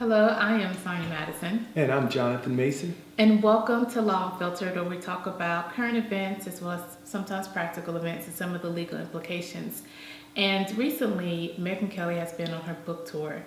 Hello, I am Sonya Madison, And I'm Jonathan Mason. and welcome to Law Unfiltered, where we talk about current events as well as sometimes practical events and some of the legal implications. And recently, Megyn Kelly has been on her book tour,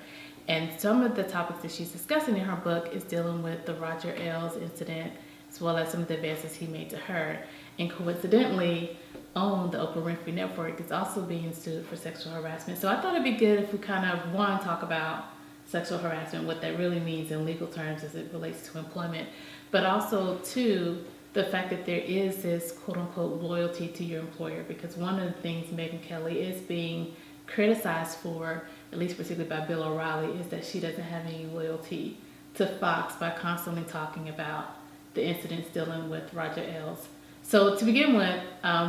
and some of the topics that she's discussing in her book is dealing with the Roger Ailes incident as well as some of the advances he made to her. And coincidentally, on the Oprah Winfrey Network is also being sued for sexual harassment. So I thought it'd be good if we kind of, one, talk about sexual harassment, what that really means in legal terms as it relates to employment, but also, two, the fact that there is this quote-unquote loyalty to your employer, because one of the things Megyn Kelly is being criticized for, at least particularly by Bill O'Reilly, is that she doesn't have any loyalty to Fox by constantly talking about the incidents dealing with Roger Ailes. So to begin with,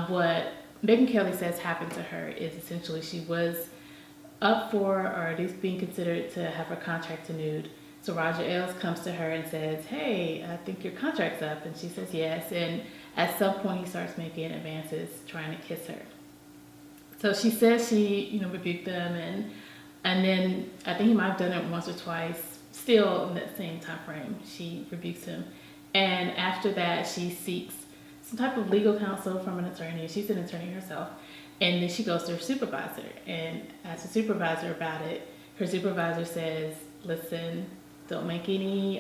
what Megyn Kelly says happened to her is essentially she was up for, or at least being considered to have her contract renewed. So Roger Ailes comes to her and says, "Hey, I think your contract's up." And she says yes. And at some point he starts making advances trying to kiss her. So she says she, rebuked them, and then I think he might have done it once or twice, still in that same time frame. She rebukes him. And after that she seeks some type of legal counsel from an attorney. She's an attorney herself. And then she goes to her supervisor and asks the supervisor about it. Her supervisor says, "Listen, don't make any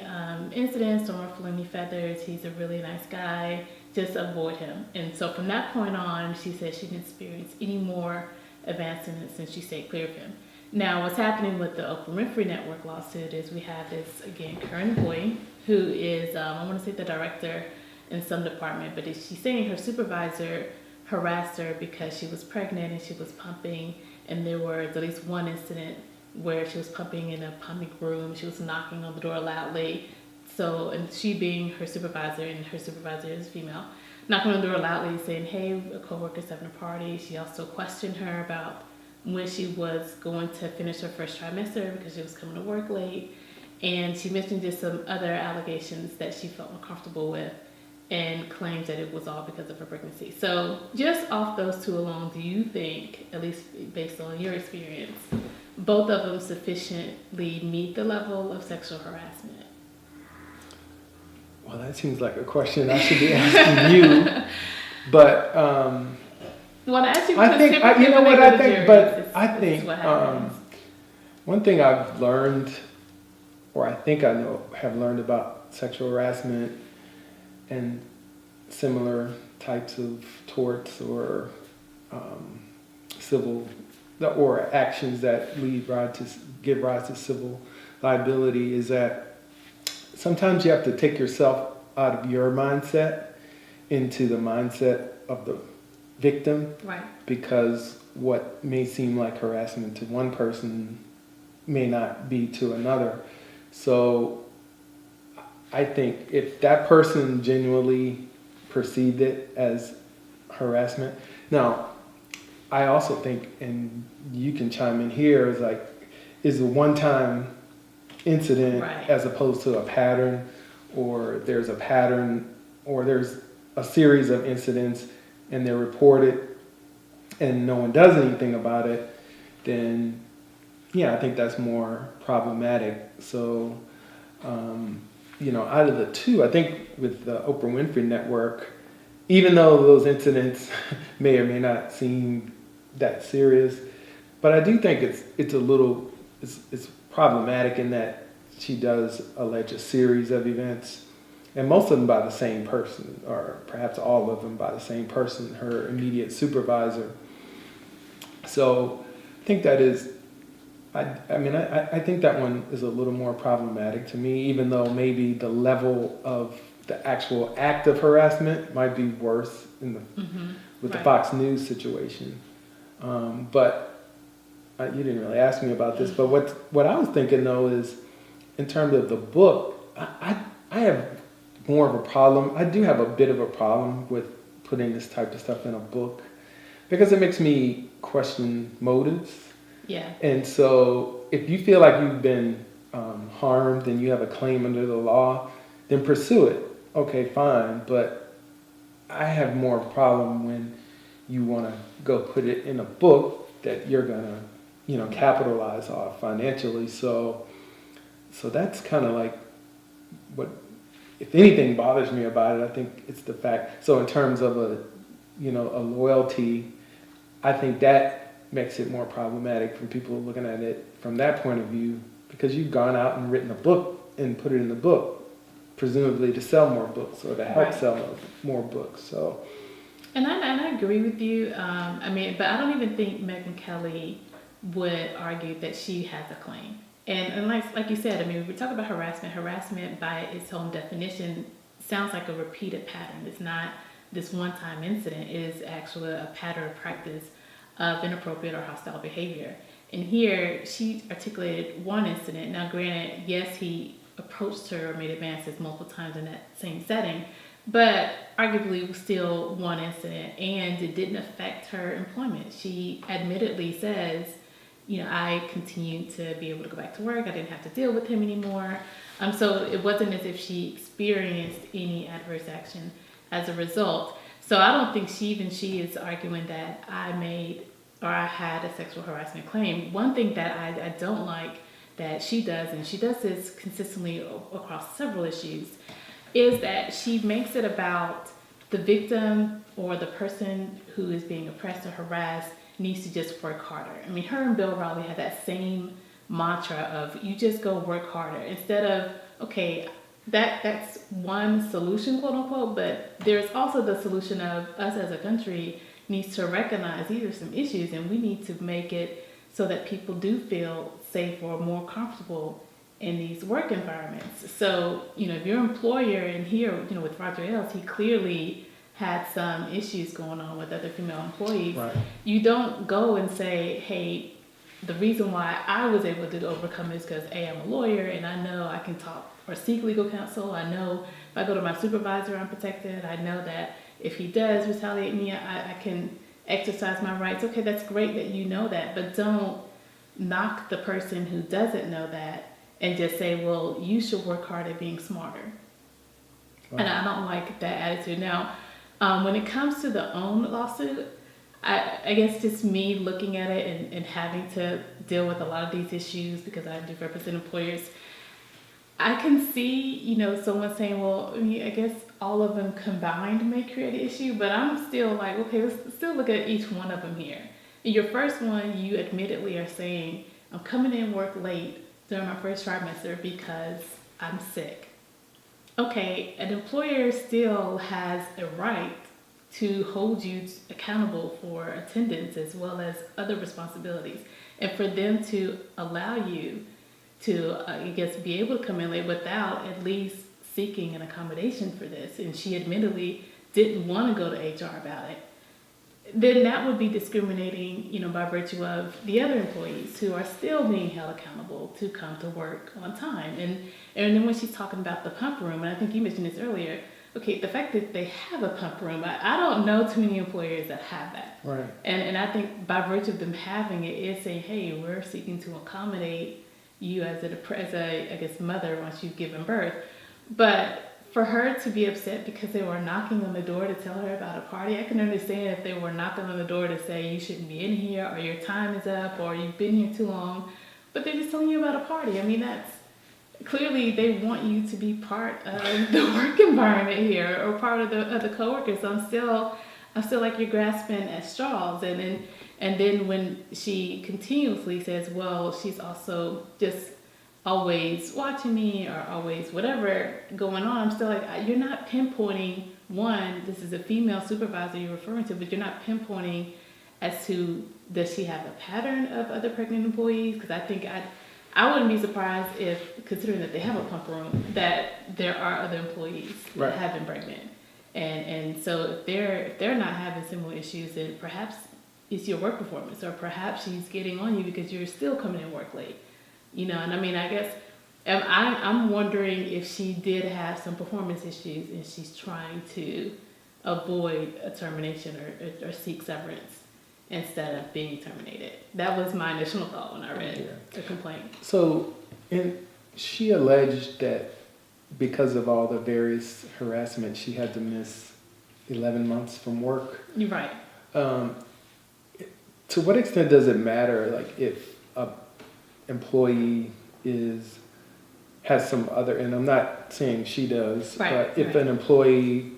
incidents, don't ruffle any feathers. He's a really nice guy. Just avoid him." And so from that point on, she says she didn't experience any more advancements since she stayed clear of him. Now, what's happening with the Oprah Winfrey Network lawsuit is we have this, again, current employee who is, I want to say the director in some department, but she's saying her supervisor harassed her because she was pregnant and she was pumping, and there was at least one incident where she was pumping in a pumping room. She was knocking on the door loudly. So, and she being her supervisor, and her supervisor is female, knocking on the door loudly saying, "Hey, a coworker's having a party." She also questioned her about when she was going to finish her first trimester because she was coming to work late. And she mentioned just some other allegations that she felt uncomfortable with, and claims that it was all because of her pregnancy. So just off those two alone, do you think, at least based on your experience, both of them sufficiently meet the level of sexual harassment? Well, that seems like a question I should be asking you. But Well, I ask you I think, you know what I think, but I think one thing I've learned, or I think I have learned about sexual harassment and similar types of torts or civil or actions that give rise to civil liability is that sometimes you have to take yourself out of your mindset into the mindset of the victim, right? Because what may seem like harassment to one person may not be to another. So I think if that person genuinely perceived it as harassment. Now, I also think, and you can chime in here, is a one-time incident, right, as opposed to a pattern, or there's a pattern, or there's a series of incidents and they're reported and no one does anything about it, then yeah, I think that's more problematic. So, out of the two, I think with the Oprah Winfrey Network, even though those incidents may or may not seem that serious, but I do think it's problematic in that she does allege a series of events, and most of them by the same person, or perhaps all of them by the same person, her immediate supervisor. So I think that is, I think that one is a little more problematic to me, even though maybe the level of the actual act of harassment might be worse with the Fox News situation. But you didn't really ask me about this, but what I was thinking though is, in terms of the book, I have more of a problem. I do have a bit of a problem with putting this type of stuff in a book because it makes me question motives. Yeah. And so if you feel like you've been harmed and you have a claim under the law, then pursue it. Okay, fine. But I have more problem when you want to go put it in a book that you're going to, capitalize off financially. So So that's kind of like what, if anything bothers me about it, I think it's the fact. So in terms of a loyalty, I think that makes it more problematic for people looking at it from that point of view, because you've gone out and written a book and put it in the book, presumably to sell more books or to help sell more books. So, and I agree with you. But I don't even think Megyn Kelly would argue that she has a claim. And like you said, when we talk about harassment. Harassment by its own definition sounds like a repeated pattern. It's not this one-time incident. It is actually a pattern of practice of inappropriate or hostile behavior. And here, she articulated one incident. Now, granted, yes, he approached her or made advances multiple times in that same setting, but arguably it was still one incident, and it didn't affect her employment. She admittedly says, I continued to be able to go back to work. I didn't have to deal with him anymore. So it wasn't as if she experienced any adverse action as a result. So I don't think she is arguing that I had a sexual harassment claim. One thing that I don't like that she does, and she does this consistently across several issues, is that she makes it about the victim or the person who is being oppressed or harassed needs to just work harder. Her and Bill Riley had that same mantra of you just go work harder, instead of, okay, that's one solution, quote unquote, but there's also the solution of us as a country needs to recognize these are some issues, and we need to make it so that people do feel safe or more comfortable in these work environments. So, if your employer, and here, with Roger Ailes, he clearly had some issues going on with other female employees. right. You don't go and say, hey, the reason why I was able to overcome this because A, I'm a lawyer and I know I can talk or seek legal counsel. I know if I go to my supervisor, I'm protected. I know that if he does retaliate me, I can exercise my rights. Okay, that's great that you know that, but don't knock the person who doesn't know that and just say, well, you should work hard at being smarter. Wow. And I don't like that attitude. Now, when it comes to the OWN lawsuit, I guess just me looking at it and having to deal with a lot of these issues because I do represent employers, I can see, someone saying, well, I guess all of them combined may create an issue, but I'm still like, okay, let's still look at each one of them here. In your first one, you admittedly are saying, I'm coming in work late during my first trimester because I'm sick. Okay, an employer still has a right to hold you accountable for attendance as well as other responsibilities. And for them to allow you to, be able to come in late without at least seeking an accommodation for this, and she admittedly didn't want to go to HR about it, then that would be discriminating, by virtue of the other employees who are still being held accountable to come to work on time. And then when she's talking about the pump room, and I think you mentioned this earlier, okay, the fact that they have a pump room, I don't know too many employers that have that. Right. And I think by virtue of them having it, it's saying, hey, we're seeking to accommodate you as a mother once you've given birth. But for her to be upset because they were knocking on the door to tell her about a party, I can understand if they were knocking on the door to say you shouldn't be in here, or your time is up, or you've been here too long, but they're just telling you about a party. That's clearly they want you to be part of the work environment here or part of the coworkers. So I feel like you're grasping at straws. And then when she continuously says, well, she's also just always watching me or always whatever going on, I'm still like, you're not pinpointing, one, this is a female supervisor you're referring to, but you're not pinpointing as to, does she have a pattern of other pregnant employees? Because I think I wouldn't be surprised if, considering that they have a pump room, that there are other employees that have been pregnant. And so if they're not having similar issues, then perhaps it's your work performance, or perhaps she's getting on you because you're still coming in work late. I guess I'm wondering if she did have some performance issues and she's trying to avoid a termination or seek severance instead of being terminated. That was my initial thought when I read the complaint. So, she alleged that because of all the various harassment, she had to miss 11 months from work. You're right. To what extent does it matter, like, if a employee is has some other, and I'm not saying she does, Right, but if right. an employee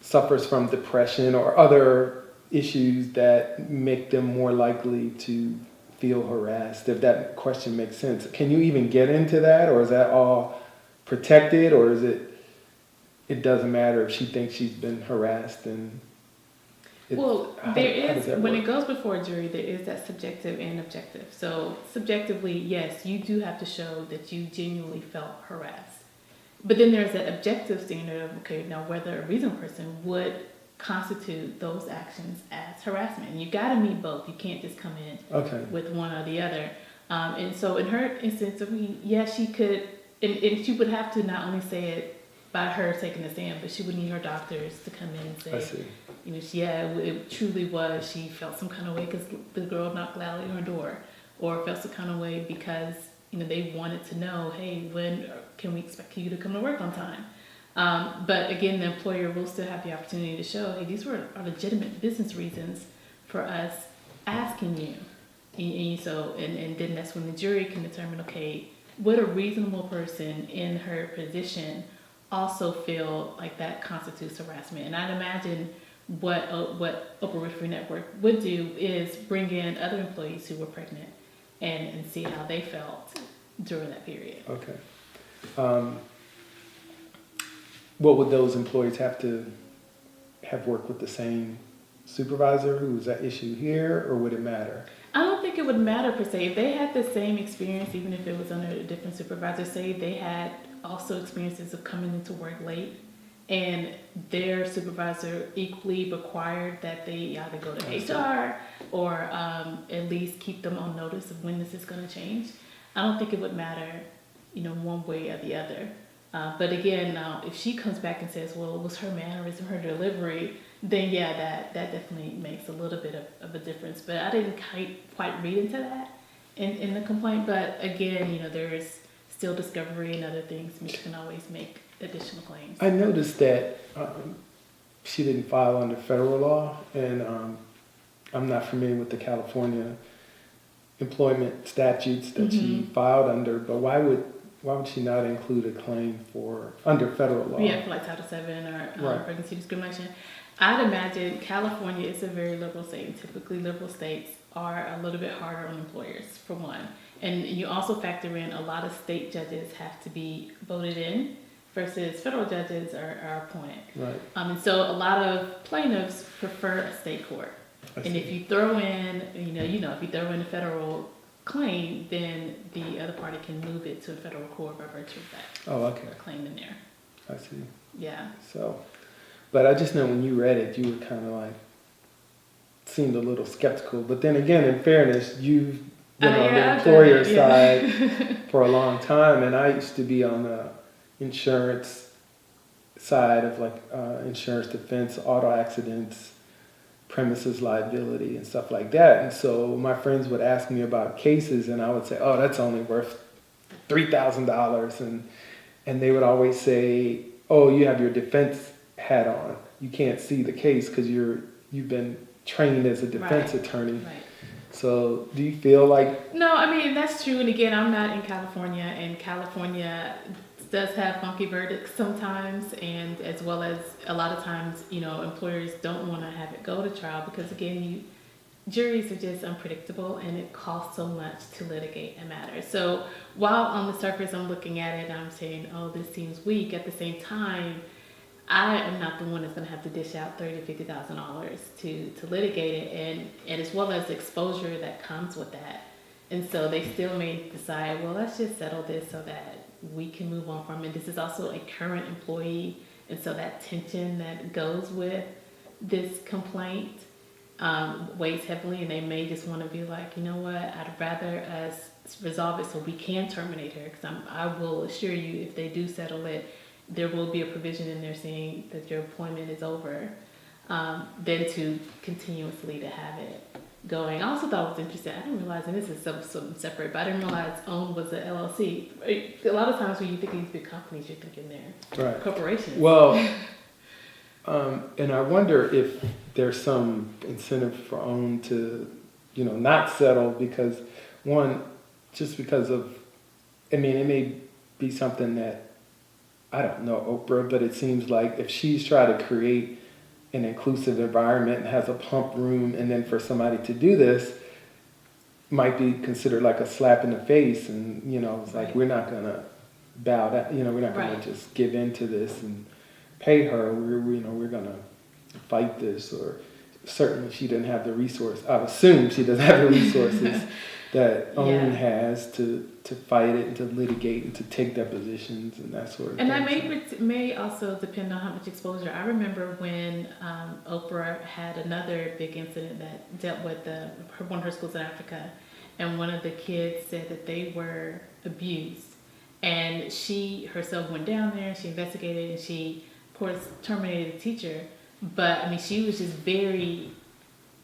suffers from depression or other issues that make them more likely to feel harassed, if that question makes sense, can you even get into that, or is that all protected, or is it doesn't matter if she thinks she's been harassed? And Well, how there does is, that when work? it goes before a jury, there is that subjective and objective. So, subjectively, yes, you do have to show that you genuinely felt harassed. But then there's that objective standard of, okay, now whether a reasonable person would constitute those actions as harassment. And you got to meet both. You can't just come in Okay. with one or the other. And so, in her instance, I mean, yeah, she could, and she would have to not only say it by her taking the stand, but she would need her doctors to come in and I say, see. you know, it truly was. She felt some kind of way because the girl knocked loudly on her door, or felt some kind of way because they wanted to know, hey, when can we expect you to come to work on time? But again, the employer will still have the opportunity to show, hey, these are legitimate business reasons for us asking you. And then that's when the jury can determine, okay, would a reasonable person in her position also feel like that constitutes harassment? And I'd imagine what Oprah Winfrey Network would do is bring in other employees who were pregnant and see how they felt during that period. Okay. What would those employees have to have worked with the same supervisor who was at issue here, or would it matter? I don't think it would matter per se. If they had the same experience, even if it was under a different supervisor, say they had also experiences of coming into work late, and their supervisor equally required that they either go to HR or at least keep them on notice of when this is going to change. I don't think it would matter, one way or the other. But again, now if she comes back and says, well, it was her mannerism, her delivery, then yeah, that definitely makes a little bit of a difference. But I didn't quite read into that in the complaint. But again, there's still discovery and other things. She can always make additional claims. I noticed that she didn't file under federal law, and I'm not familiar with the California employment statutes that she filed under, but why would she not include a claim for under federal law? Yeah, for like Title VII or pregnancy discrimination. I'd imagine California is a very liberal state, and typically liberal states are a little bit harder on employers, for one. And you also factor in a lot of state judges have to be voted in versus federal judges are appointed. Right. And so a lot of plaintiffs prefer a state court. And if you throw in, if you throw in a federal claim, then the other party can move it to a federal court by virtue of that claim in there. I see. Yeah. So, but I just know when you read it, you were kind of like, seemed a little skeptical. But then again, in fairness, you've been on the employer side for a long time, and I used to be on the insurance side of insurance defense, auto accidents, premises liability, and stuff like that. And so my friends would ask me about cases, and I would say, "Oh, that's only worth $3,000," and they would always say, "Oh, you have your defense hat on. You can't see the case because you've been trained as a defense attorney." Right. So do you feel like... No, I mean, that's true. And again, I'm not in California, and California does have funky verdicts sometimes, and as well as a lot of times, employers don't want to have it go to trial because, again, juries are just unpredictable, and it costs so much to litigate a matter. So while on the surface I'm looking at it and I'm saying, oh, this seems weak, at the same time, I am not the one that's going to have to dish out $30,000 to $50,000 to litigate it, and as well as the exposure that comes with that. And so they still may decide, well, let's just settle this so that we can move on from it. This is also a current employee, and so that tension that goes with this complaint weighs heavily, and they may just want to be like, you know what, I'd rather us resolve it so we can terminate her, because I will assure you, if they do settle it, there will be a provision in there saying that your employment is over, than to continuously to have it going. I also thought it was interesting. I didn't realize, and this is something separate, but I didn't realize OWN was an LLC. A lot of times when you think of these big companies, you're thinking they're corporations. Well, and I wonder if there's some incentive for OWN to, not settle because, one, just because of, it may be something that, I don't know Oprah, but it seems like if she's trying to create an inclusive environment and has a pump room, and then for somebody to do this might be considered like a slap in the face, and it's like, we're not gonna bow down, we're not gonna just give in to this and pay her. We're gonna fight this. Or certainly she didn't have the resource. I assume she doesn't have the resources that OWN has to fight it and to litigate and to take depositions and that sort of thing. And that may also depend on how much exposure. I remember when Oprah had another big incident that dealt with one of her schools in Africa, and one of the kids said that they were abused. And she herself went down there and she investigated, and she, of course, terminated the teacher. But, she was just very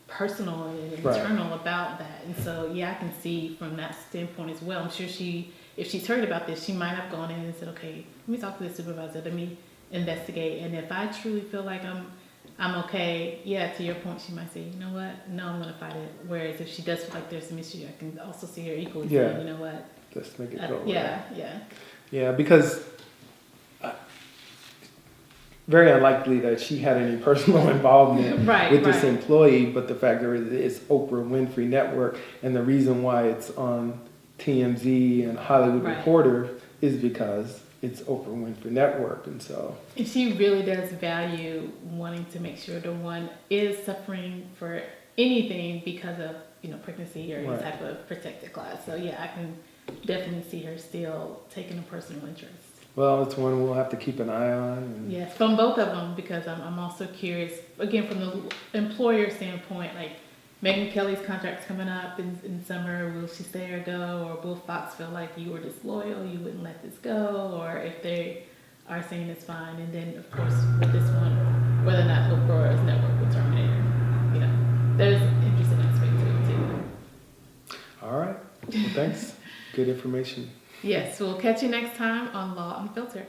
personal and internal about that. And so, I can see from that standpoint as well. I'm sure if she's heard about this, she might have gone in and said, okay, let me talk to the supervisor, let me investigate. And if I truly feel like I'm okay, to your point, she might say, you know what, no, I'm going to fight it. Whereas if she does feel like there's some issue, I can also see her equally saying, you know what, let's make it go. Yeah, because very unlikely that she had any personal involvement with this employee, but the fact that it's Oprah Winfrey Network, and the reason why it's on TMZ and Hollywood Reporter is because it's Oprah Winfrey Network. And she really does value wanting to make sure no one is suffering for anything because of pregnancy or any type of protected class. So I can definitely see her still taking a personal interest. Well, it's one we'll have to keep an eye on. Yes, from both of them, because I'm also curious, again, from the employer standpoint, like Megyn Kelly's contract's coming up in summer. Will she stay or go? Or will Fox feel like you were disloyal, you wouldn't let this go? Or if they are saying it's fine. And then, of course, with this one, whether or not Oprah's network will terminate her. There's an interesting aspect to it, too. All right. Well, thanks. Good information. Yes, we'll catch you next time on Law Unfiltered.